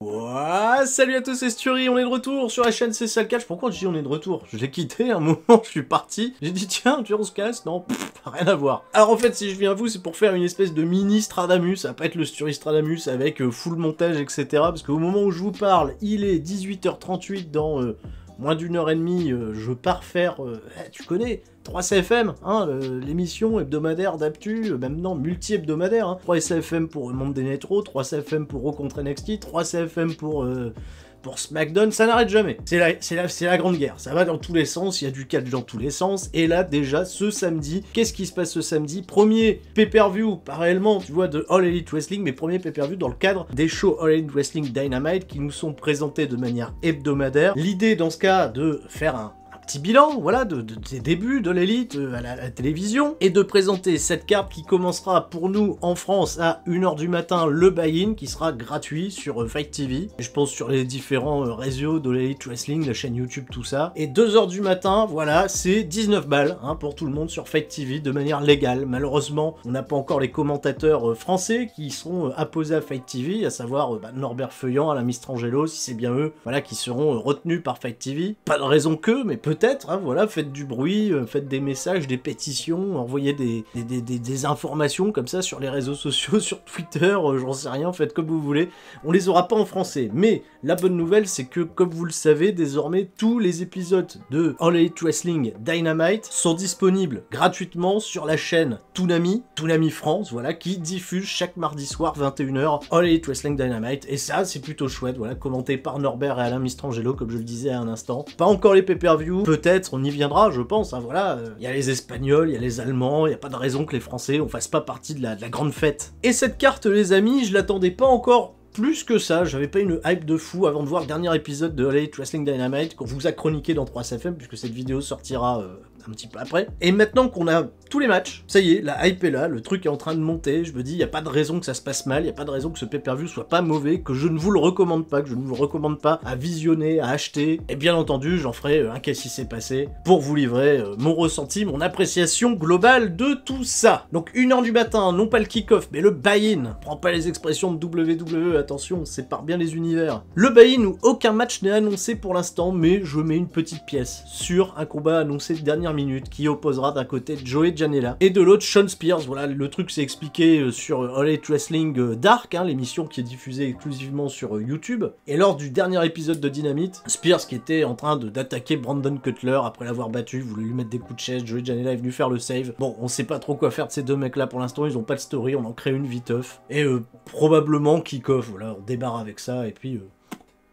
Ouah, salut à tous, c'est Sturi, on est de retour sur la chaîne C'est ça le catch. Pourquoi je dis on est de retour? Je l'ai quitté un moment, je suis parti. J'ai dit tiens, tu on se casse? Non, rien à voir. Alors en fait, si je viens à vous, c'est pour faire une espèce de mini Stradamus. Ça va pas être le Sturi Stradamus avec full montage, etc. Parce qu'au moment où je vous parle, il est 18h38 dans moins d'une heure et demie. Je pars faire, tu connais, 3CFM, hein, l'émission hebdomadaire d'Aptu, maintenant multi-hebdomadaire, hein. 3CFM pour Monde des Netros, 3CFM pour Raw contre NXT, 3CFM pour SmackDown, ça n'arrête jamais. C'est la grande guerre, ça va dans tous les sens, il y a du catch dans tous les sens, et là déjà ce samedi, qu'est-ce qui se passe ce samedi? Premier pay-per-view, pas réellement, tu vois, de All Elite Wrestling, mais premier pay-per-view dans le cadre des shows All Elite Wrestling Dynamite qui nous sont présentés de manière hebdomadaire. L'idée dans ce cas de faire un petit bilan, voilà, des débuts de l'élite à la télévision, et de présenter cette carte qui commencera pour nous en France à 1h du matin, le buy-in, qui sera gratuit sur Fight TV, et je pense sur les différents réseaux de l'élite wrestling, la chaîne YouTube, tout ça, et 2h du matin, voilà, c'est 19 balles, hein, pour tout le monde sur Fight TV, de manière légale. Malheureusement, on n'a pas encore les commentateurs français qui seront apposés à Fight TV, à savoir Norbert Feuillant, Alain Mistrangelo, si c'est bien eux, voilà, qui seront retenus par Fight TV. Pas de raison que, mais peut-être, hein, voilà, faites du bruit, faites des messages, des pétitions, envoyez des informations comme ça sur les réseaux sociaux, sur Twitter, j'en sais rien, faites comme vous voulez. On les aura pas en français, mais la bonne nouvelle, c'est que, comme vous le savez, désormais, tous les épisodes de All Elite Wrestling Dynamite sont disponibles gratuitement sur la chaîne Toonami France, voilà, qui diffuse chaque mardi soir 21h All Elite Wrestling Dynamite, et ça, c'est plutôt chouette, voilà, commenté par Norbert et Alain Mistrangelo, comme je le disais à un instant. Pas encore les pay-per-view, peut-être, on y viendra, je pense, hein, voilà, il y a les Espagnols, il y a les Allemands, il n'y a pas de raison que les Français, on fasse pas partie de la grande fête. Et cette carte, les amis, je l'attendais pas encore plus que ça, j'avais pas une hype de fou avant de voir le dernier épisode de All Elite Wrestling Dynamite, qu'on vous a chroniqué dans 3CFM, puisque cette vidéo sortira un petit peu après. Et maintenant qu'on a tous les matchs, ça y est, la hype est là, le truc est en train de monter, je me dis, il n'y a pas de raison que ça se passe mal, il n'y a pas de raison que ce pay-per-view soit pas mauvais, que je ne vous le recommande pas, que je ne vous le recommande pas à visionner, à acheter, et bien entendu, j'en ferai un qu'est-ce qui s'est passé, pour vous livrer mon ressenti, mon appréciation globale de tout ça. Donc 1h du matin, non pas le kick-off, mais le buy-in, prends pas les expressions de WWE, attention, on sépare bien les univers. Le buy-in où aucun match n'est annoncé pour l'instant, mais je mets une petite pièce sur un combat annoncé de dernière minute qui opposera d'un côté Joey Janela et de l'autre Shawn Spears. Voilà, le truc c'est expliqué sur All Elite Wrestling Dark, hein, l'émission qui est diffusée exclusivement sur YouTube. Et lors du dernier épisode de Dynamite, Spears qui était en train d'attaquer Brandon Cutler après l'avoir battu, voulait lui mettre des coups de chaise, Joey Janela est venu faire le save. Bon, on sait pas trop quoi faire de ces deux mecs là pour l'instant, ils ont pas de story, on en crée une viteuf. Et probablement kick-off, voilà, on débarre avec ça et puis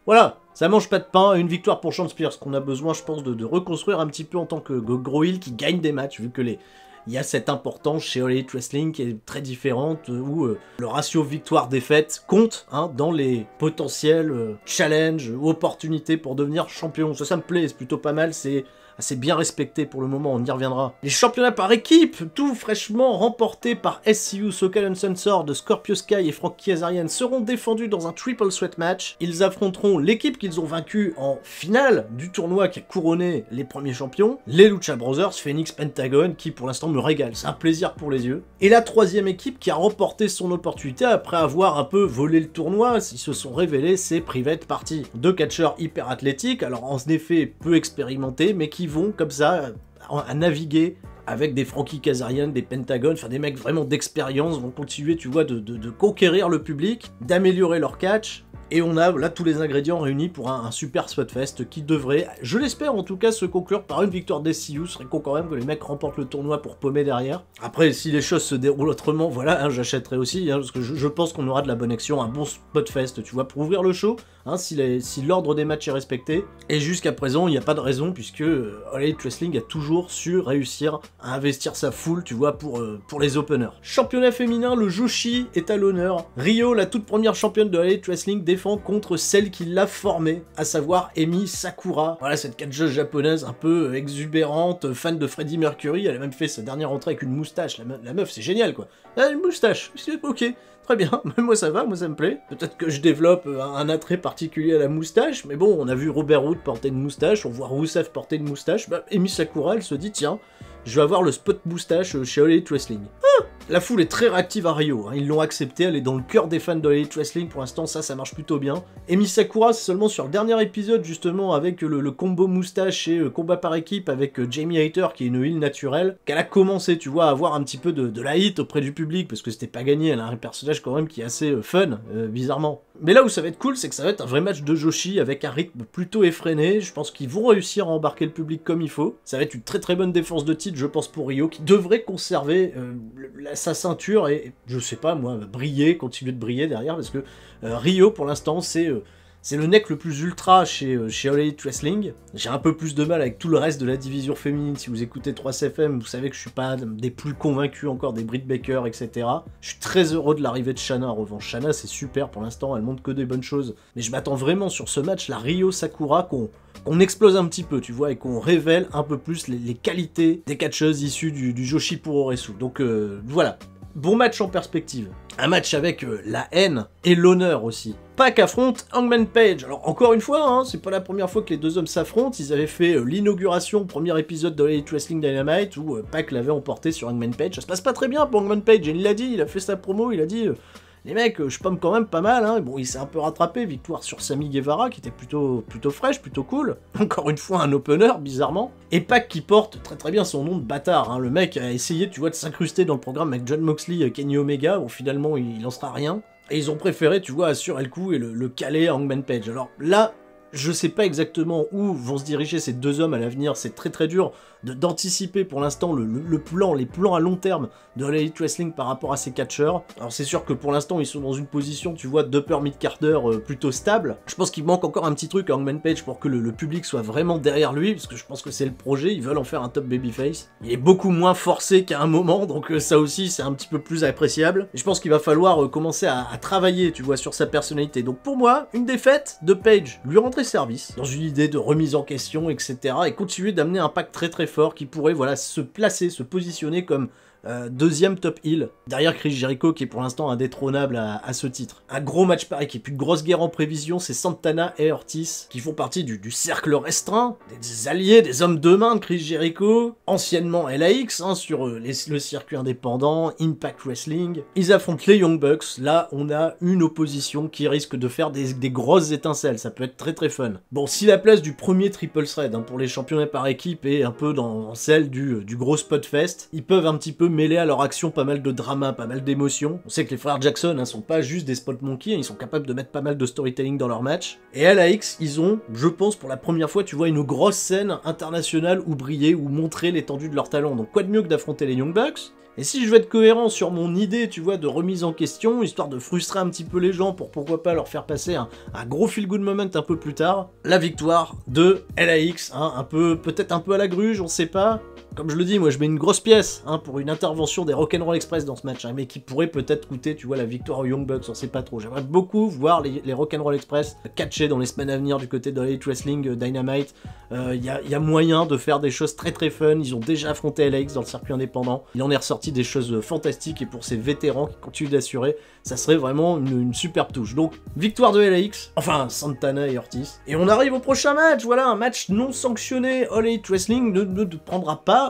voilà, ça mange pas de pain, une victoire pour Shawn Spears, qu'on a besoin, je pense, de reconstruire un petit peu en tant que gros heel qui gagne des matchs, vu que il y a cette importance chez All Elite Wrestling qui est très différente, où le ratio victoire-défaite compte, hein, dans les potentiels challenges ou opportunités pour devenir champion. Ça me plaît, c'est plutôt pas mal, c'est assez bien respecté pour le moment, on y reviendra. Les championnats par équipe, tout fraîchement remportés par SCU, SoCal Uncensored, Scorpio Sky et Frankie Kazarian, seront défendus dans un triple threat match. Ils affronteront l'équipe qu'ils ont vaincue en finale du tournoi qui a couronné les premiers champions, les Lucha Brothers, Phoenix Pentagon, qui pour l'instant me régale, c'est un plaisir pour les yeux. Et la troisième équipe qui a remporté son opportunité après avoir un peu volé le tournoi, ils se sont révélés, c'est Private Party. Deux catcheurs hyper athlétiques, alors en effet peu expérimentés, mais qui vont comme ça à naviguer avec des Frankie Kazarian, des Pentagon, enfin des mecs vraiment d'expérience, vont continuer, tu vois, de conquérir le public, d'améliorer leur catch. Et on a là tous les ingrédients réunis pour un super Spotfest qui devrait, je l'espère en tout cas, se conclure par une victoire d'SCU. Ce serait con quand même que les mecs remportent le tournoi pour paumer derrière. Après, si les choses se déroulent autrement, voilà, hein, j'achèterai aussi, hein, parce que je pense qu'on aura de la bonne action, un bon Spotfest, tu vois, pour ouvrir le show, hein, si l'ordre des matchs est respecté. Et jusqu'à présent, il n'y a pas de raison, puisque All Elite Wrestling a toujours su réussir à investir sa foule, tu vois, pour les openers. Championnat féminin, le Joshi est à l'honneur. Rio, la toute première championne de All Elite Wrestling, défend contre celle qui l'a formée, à savoir Emi Sakura. Voilà, cette catcheuse japonaise un peu exubérante, fan de Freddie Mercury, elle a même fait sa dernière entrée avec une moustache, la meuf, c'est génial quoi. Elle a une moustache, ok, très bien, moi ça va, moi ça me plaît. Peut-être que je développe un attrait particulier à la moustache, mais bon, on a vu Robert Roode porter une moustache, on voit Rusev porter une moustache, Emi Sakura, elle se dit tiens, je vais avoir le spot moustache chez All Elite Wrestling. Ah, La foule est très réactive à Rio, hein. Ils l'ont accepté, elle est dans le cœur des fans de Elite Wrestling pour l'instant, ça marche plutôt bien. Emi Sakura, c'est seulement sur le dernier épisode justement avec le combo moustache et combat par équipe avec Jamie Hayter qui est une heal naturelle, qu'elle a commencé, tu vois, à avoir un petit peu de la hit auprès du public, parce que c'était pas gagné, elle a un personnage quand même qui est assez fun, bizarrement. Mais là où ça va être cool, c'est que ça va être un vrai match de Joshi avec un rythme plutôt effréné, je pense qu'ils vont réussir à embarquer le public comme il faut. Ça va être une très très bonne défense de titre, je pense, pour Rio, qui devrait conserver sa ceinture et, je sais pas moi, briller, continuer de briller derrière, parce que Rio, pour l'instant, c'est le nec le plus ultra chez All Elite Wrestling. J'ai un peu plus de mal avec tout le reste de la division féminine. Si vous écoutez 3CFM, vous savez que je suis pas des plus convaincus encore des Britt Baker, etc. Je suis très heureux de l'arrivée de Shana, en revanche. Shana, c'est super pour l'instant, elle montre que des bonnes choses. Mais je m'attends vraiment sur ce match, la Rio-Sakura, qu'on explose un petit peu, tu vois, et qu'on révèle un peu plus les qualités des catcheuses issues du Joshi Puroresu. Donc voilà. Bon match en perspective. Un match avec la haine et l'honneur aussi. Pac affronte Hangman Page. Alors encore une fois, hein, c'est pas la première fois que les deux hommes s'affrontent. Ils avaient fait l'inauguration, premier épisode de Elite Wrestling Dynamite, où Pac l'avait emporté sur Hangman Page. Ça se passe pas très bien pour Hangman Page, et il l'a dit, il a fait sa promo, il a dit... les mecs, je pomme quand même pas mal, hein. Bon, il s'est un peu rattrapé, victoire sur Sammy Guevara, qui était plutôt fraîche, plutôt cool. Encore une fois, un opener, bizarrement. Et Pac qui porte très très bien son nom de bâtard, hein. Le mec a essayé, tu vois, de s'incruster dans le programme avec John Moxley, Kenny Omega, bon, finalement, il en sera rien. Et ils ont préféré, tu vois, assurer le coup et le caler à Hangman Page. Alors là, je sais pas exactement où vont se diriger ces deux hommes à l'avenir, c'est très très dur d'anticiper pour l'instant les plans à long terme de l'Elite Wrestling par rapport à ces catcheurs. Alors c'est sûr que pour l'instant ils sont dans une position, tu vois, d'upper mid-carder plutôt stable. Je pense qu'il manque encore un petit truc à Hangman Page pour que le public soit vraiment derrière lui, parce que je pense que c'est le projet, ils veulent en faire un top babyface. Il est beaucoup moins forcé qu'à un moment, donc ça aussi c'est un petit peu plus appréciable. Et je pense qu'il va falloir commencer à travailler, tu vois, sur sa personnalité. Donc pour moi, une défaite de Page, lui rentrer service, dans une idée de remise en question, etc. et continuer d'amener un pack très très fort qui pourrait, voilà, se placer, se positionner comme deuxième top heel, derrière Chris Jericho qui est pour l'instant indétrônable à ce titre. Un gros match par équipe, une grosse guerre en prévision, c'est Santana et Ortiz qui font partie du cercle restreint, des alliés, des hommes de main de Chris Jericho, anciennement LAX, hein, sur le circuit indépendant, Impact Wrestling. Ils affrontent les Young Bucks, là on a une opposition qui risque de faire des grosses étincelles, ça peut être très très fun. Bon, si la place du premier triple thread, hein, pour les championnats par équipe est un peu dans celle du gros spot fest, ils peuvent un petit peu mêler à leur action pas mal de drama, pas mal d'émotions. On sait que les frères Jackson, hein, sont pas juste des spot monkeys, hein, ils sont capables de mettre pas mal de storytelling dans leur match. Et à LAX, ils ont, je pense, pour la première fois, tu vois, une grosse scène internationale où briller, où montrer l'étendue de leur talent. Donc quoi de mieux que d'affronter les Young Bucks? Et si je veux être cohérent sur mon idée, tu vois, de remise en question, histoire de frustrer un petit peu les gens pour pourquoi pas leur faire passer un gros feel-good moment un peu plus tard, la victoire de LAX, hein, peut-être un peu à la gruge, on sait pas. Comme je le dis, moi je mets une grosse pièce, hein, pour une intervention des Rock'n'Roll Express dans ce match, hein, mais qui pourrait peut-être coûter, tu vois, la victoire aux Young Bucks, on sait pas trop. J'aimerais beaucoup voir les Rock'n'Roll Express catcher dans les semaines à venir du côté de Elite Wrestling Dynamite. Il y a moyen de faire des choses très très fun, ils ont déjà affronté LAX dans le circuit indépendant, il en est ressorti des choses fantastiques, et pour ces vétérans qui continuent d'assurer, ça serait vraiment une superbe touche. Donc, victoire de LAX, enfin Santana et Ortiz. Et on arrive au prochain match, voilà, un match non sanctionné. All Elite Wrestling ne prendra pas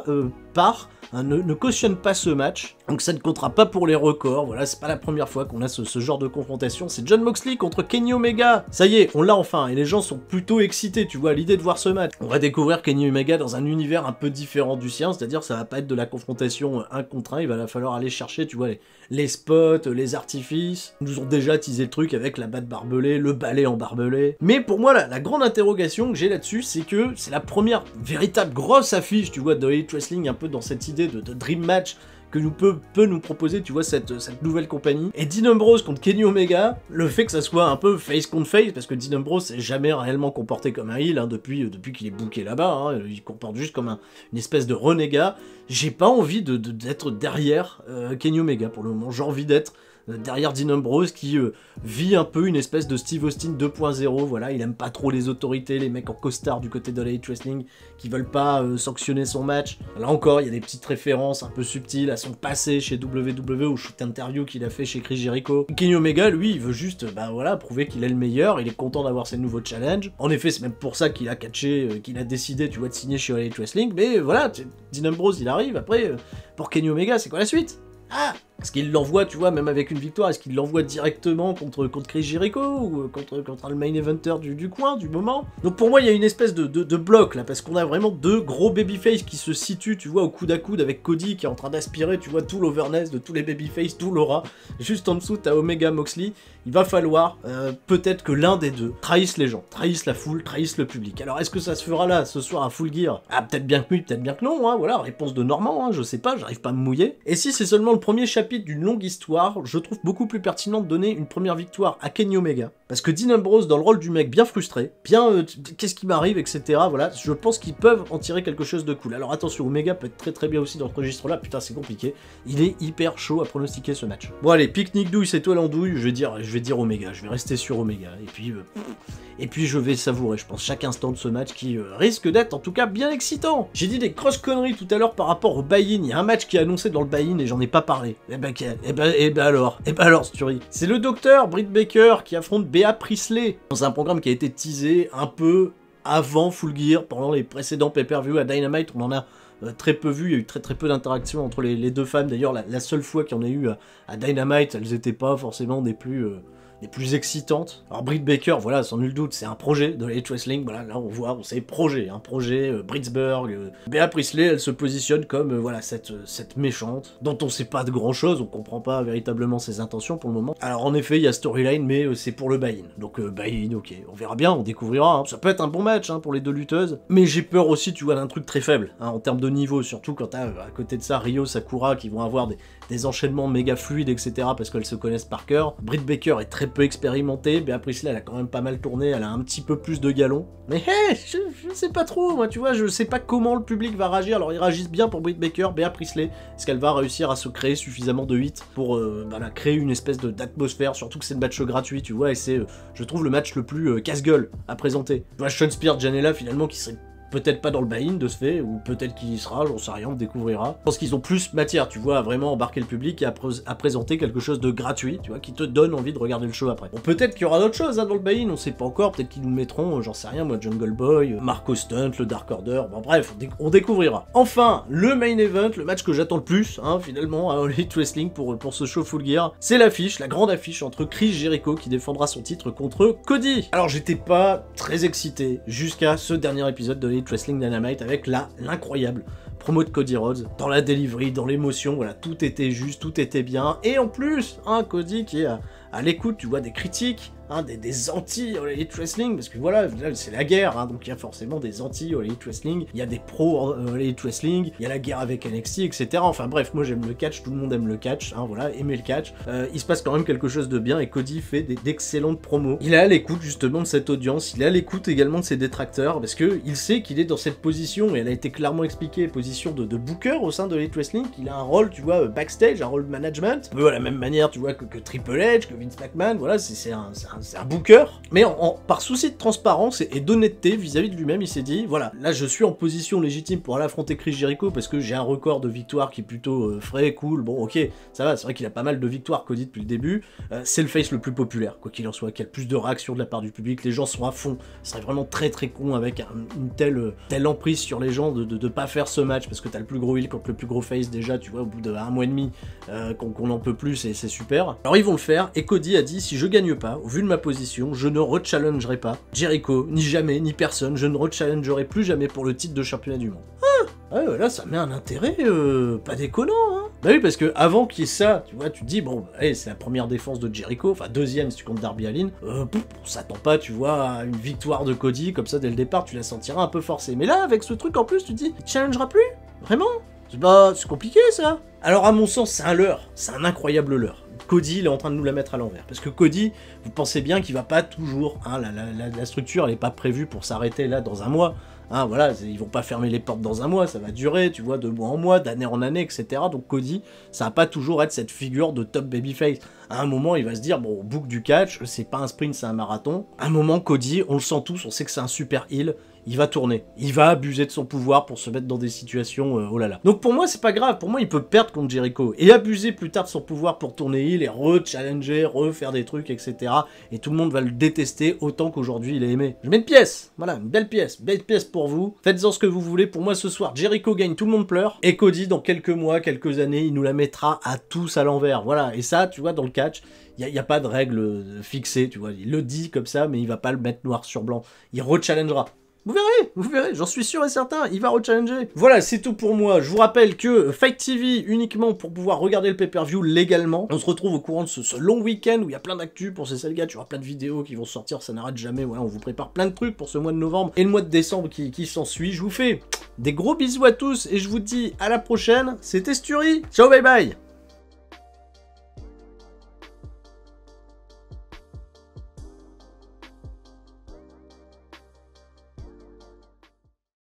part, hein, ne cautionne pas ce match, donc ça ne comptera pas pour les records. Voilà, c'est pas la première fois qu'on a ce genre de confrontation. C'est John Moxley contre Kenny Omega, ça y est, on l'a enfin, et les gens sont plutôt excités, tu vois, à l'idée de voir ce match. On va découvrir Kenny Omega dans un univers un peu différent du sien, c'est-à-dire ça va pas être de la confrontation 1 contre 1, il va falloir aller chercher, tu vois, les spots, les artifices. Ils nous ont déjà teasé le truc avec la batte barbelée, le balai en barbelé. Mais pour moi, la grande interrogation que j'ai là-dessus, c'est que c'est la première véritable grosse affiche, tu vois, de Elite Wrestling, un peu dans cette idée de dream match que peut nous proposer, tu vois, cette nouvelle compagnie. Et Dean Ambrose contre Kenny Omega, le fait que ça soit un peu face contre face, parce que Dean Ambrose s'est jamais réellement comporté comme un heel, hein, depuis qu'il est booké là-bas, hein, il comporte juste comme une espèce de renégat. J'ai pas envie d'être derrière Kenny Omega pour le moment, j'ai envie d'être derrière Dean Ambrose qui vit un peu une espèce de Steve Austin 2.0, voilà, il aime pas trop les autorités, les mecs en costard du côté de l'Elite Wrestling qui veulent pas sanctionner son match. Là encore, il y a des petites références un peu subtiles à son passé chez WWE, au shoot interview qu'il a fait chez Chris Jericho. Kenny Omega, lui, il veut juste, voilà, prouver qu'il est le meilleur, il est content d'avoir ses nouveaux challenges. En effet, c'est même pour ça qu'il a catché, qu'il a décidé, tu vois, de signer chez Elite Wrestling, mais voilà, Dean Ambrose, il arrive, après, pour Kenny Omega, c'est quoi la suite? Ah, est-ce qu'il l'envoie, tu vois, même avec une victoire, est-ce qu'il l'envoie directement contre Chris Jericho ou contre le main eventer du coin, du moment? Donc pour moi, il y a une espèce de bloc là, parce qu'on a vraiment deux gros babyface qui se situent, tu vois, au coude à coude avec Cody qui est en train d'aspirer, tu vois, tout l'overness de tous les babyface, tout l'aura. Juste en dessous, t'as Omega Moxley. Il va falloir peut-être que l'un des deux trahisse les gens, trahisse la foule, trahisse le public. Alors est-ce que ça se fera là, ce soir à Full Gear? Ah, peut-être bien que oui, peut-être bien que non, hein, voilà, réponse de Normand, hein, je sais pas, j'arrive pas à me mouiller. Et si c'est seulement le premier chapitre d'une longue histoire, je trouve beaucoup plus pertinent de donner une première victoire à Kenny Omega. Parce que Dean Ambrose, dans le rôle du mec bien frustré, bien qu'est-ce qui m'arrive, etc., voilà, je pense qu'ils peuvent en tirer quelque chose de cool. Alors attention, Omega peut être très très bien aussi dans ce registre-là, putain c'est compliqué, il est hyper chaud à pronostiquer ce match. Bon allez, pique-nique douille, c'est toi l'andouille, je vais dire Omega, je vais rester sur Omega, et puis je vais savourer, je pense, chaque instant de ce match qui risque d'être en tout cas bien excitant. J'ai dit des grosses conneries tout à l'heure par rapport au buy-in, il y a un match qui est annoncé dans le buy-in et j'en ai pas parlé. Et ben alors, Sturie. C'est le docteur Britt Baker qui affronte Bea Priestley dans un programme qui a été teasé un peu avant Full Gear, pendant les précédents pay-per-view à Dynamite, on en a très peu vu, il y a eu très peu d'interactions entre les deux femmes, d'ailleurs la seule fois qu'il y en a eu à Dynamite, elles étaient pas forcément des plus excitantes. Alors Britt Baker, voilà, sans nul doute, c'est un projet de l'Elite Wrestling, voilà, là on voit, c'est projet, un projet, Britsburg, Bea Priestley, elle se positionne comme, voilà, cette méchante, dont on sait pas de grand chose, on comprend pas véritablement ses intentions pour le moment. Alors en effet, il y a storyline, mais c'est pour le buy-in, donc buy-in, ok, on verra bien, on découvrira, hein. Ça peut être un bon match, hein, pour les deux lutteuses, mais j'ai peur aussi, tu vois, d'un truc très faible, hein, en termes de niveau, surtout quand t'as, à côté de ça, Ryo, Sakura, qui vont avoir des enchaînements méga fluides, etc., parce qu'elles se connaissent par cœur. Britt Baker est très peu expérimentée, Bea Priestley, elle a quand même pas mal tourné, elle a un petit peu plus de galons. Mais hey, je sais pas trop, moi, tu vois, je sais pas comment le public va réagir. Alors ils réagissent bien pour Britt Baker, Bea Priestley, est-ce qu'elle va réussir à se créer suffisamment de hits pour créer une espèce d'atmosphère, surtout que c'est le match gratuit, tu vois, et c'est, je trouve, le match le plus casse-gueule à présenter. Tu vois, Sean Spears, Janela, finalement, qui serait peut-être pas dans le buy-in de ce fait, ou peut-être qu'il y sera, j'en sais rien, on découvrira. Je pense qu'ils ont plus matière, tu vois, à vraiment embarquer le public et à présenter quelque chose de gratuit, tu vois, qui te donne envie de regarder le show après. Bon, peut-être qu'il y aura d'autres choses, hein, dans le buy-in, on sait pas encore, peut-être qu'ils nous mettront, j'en sais rien, moi, Jungle Boy, Marco Stunt, le Dark Order, bon bref, on découvrira. Enfin, le main event, le match que j'attends le plus, hein, finalement, à Elite Wrestling pour ce show Full Gear, c'est l'affiche, la grande affiche entre Chris Jericho qui défendra son titre contre Cody. Alors j'étais pas très excité jusqu'à ce dernier épisode de Elite Wrestling Dynamite avec l'incroyable promo de Cody Rhodes, dans la delivery, dans l'émotion, voilà, tout était juste, tout était bien, et en plus, hein, Cody qui est à l'écoute, tu vois, des critiques, hein, des anti Elite Wrestling, parce que voilà, c'est la guerre, hein, donc il y a forcément des anti Elite Wrestling, il y a des pro Elite Wrestling, il y a la guerre avec NXT, etc. Enfin bref, moi j'aime le catch, tout le monde aime le catch, hein, voilà, aimez le catch. Il se passe quand même quelque chose de bien et Cody fait d'excellentes promos. Il est à l'écoute justement de cette audience, il est à l'écoute également de ses détracteurs, parce que il sait qu'il est dans cette position, et elle a été clairement expliquée, position de booker au sein de Elite Wrestling, qu'il a un rôle, tu vois, backstage, un rôle de management, un peu à la même manière, tu vois, que Triple H, que Vince McMahon, voilà, c'est un booker, mais par souci de transparence et d'honnêteté vis-à-vis de lui-même, il s'est dit, voilà, là je suis en position légitime pour aller affronter Chris Jericho, parce que j'ai un record de victoires qui est plutôt frais, cool, bon ok, ça va, c'est vrai qu'il a pas mal de victoires, Cody, depuis le début, c'est le face le plus populaire, quoi qu'il en soit, qui a le plus de réactions de la part du public, les gens sont à fond, ce serait vraiment très con avec une telle emprise sur les gens de pas faire ce match, parce que t'as le plus gros heel contre le plus gros face déjà, tu vois, au bout d'un mois et demi, qu'on en peut plus, et c'est super. Alors ils vont le faire, et Cody a dit, si je gagne pas, au vu de ma position, je ne rechallengerai pas Jericho, ni jamais, ni personne, je ne rechallengerai plus jamais pour le titre de championnat du monde. Ah ouais, là ça met un intérêt pas déconnant, hein. Bah oui, parce que avant qu'il y ait ça, tu vois, tu te dis, bon, allez, c'est la première défense de Jericho, enfin deuxième si tu comptes Darby Allin, on s'attend pas, tu vois, à une victoire de Cody, comme ça dès le départ, tu la sentiras un peu forcée. Mais là, avec ce truc en plus, tu te dis, il challengera plus? Vraiment? C'est compliqué ça. Alors à mon sens, c'est un leurre, c'est un incroyable leurre. Cody, il est en train de nous la mettre à l'envers. Parce que Cody, vous pensez bien qu'il va pas toujours, hein, la structure, elle est pas prévue pour s'arrêter là dans un mois. Hein, voilà, ils vont pas fermer les portes dans un mois, ça va durer, tu vois, de mois en mois, d'année en année, etc. Donc Cody, ça va pas toujours être cette figure de top babyface. À un moment, il va se dire, bon, au bout du catch, c'est pas un sprint, c'est un marathon. À un moment, Cody, on le sent tous, on sait que c'est un super heel, il va tourner. Il va abuser de son pouvoir pour se mettre dans des situations, oh là là. Donc pour moi, c'est pas grave. Pour moi, il peut perdre contre Jericho et abuser plus tard de son pouvoir pour tourner heel et re-challenger, refaire des trucs, etc. Et tout le monde va le détester autant qu'aujourd'hui il est aimé. Je mets une pièce. Voilà, une belle pièce pour vous. Faites-en ce que vous voulez. Pour moi, ce soir, Jericho gagne, tout le monde pleure. Et Cody, dans quelques mois, quelques années, il nous la mettra à tous à l'envers. Voilà. Et ça, tu vois, dans le catch, il n'y a pas de règle fixée, tu vois. Il le dit comme ça, mais il va pas le mettre noir sur blanc. Il re-challengera. Vous verrez, j'en suis sûr et certain, il va re-challenger. Voilà, c'est tout pour moi. Je vous rappelle que Fight TV, uniquement pour pouvoir regarder le pay-per-view légalement. On se retrouve au courant de ce long week-end où il y a plein d'actu pour ces sales gars. Tu auras plein de vidéos qui vont sortir, ça n'arrête jamais. Voilà, on vous prépare plein de trucs pour ce mois de novembre et le mois de décembre qui s'ensuit. Je vous fais des gros bisous à tous et je vous dis à la prochaine. C'était Sturi. Ciao, bye bye.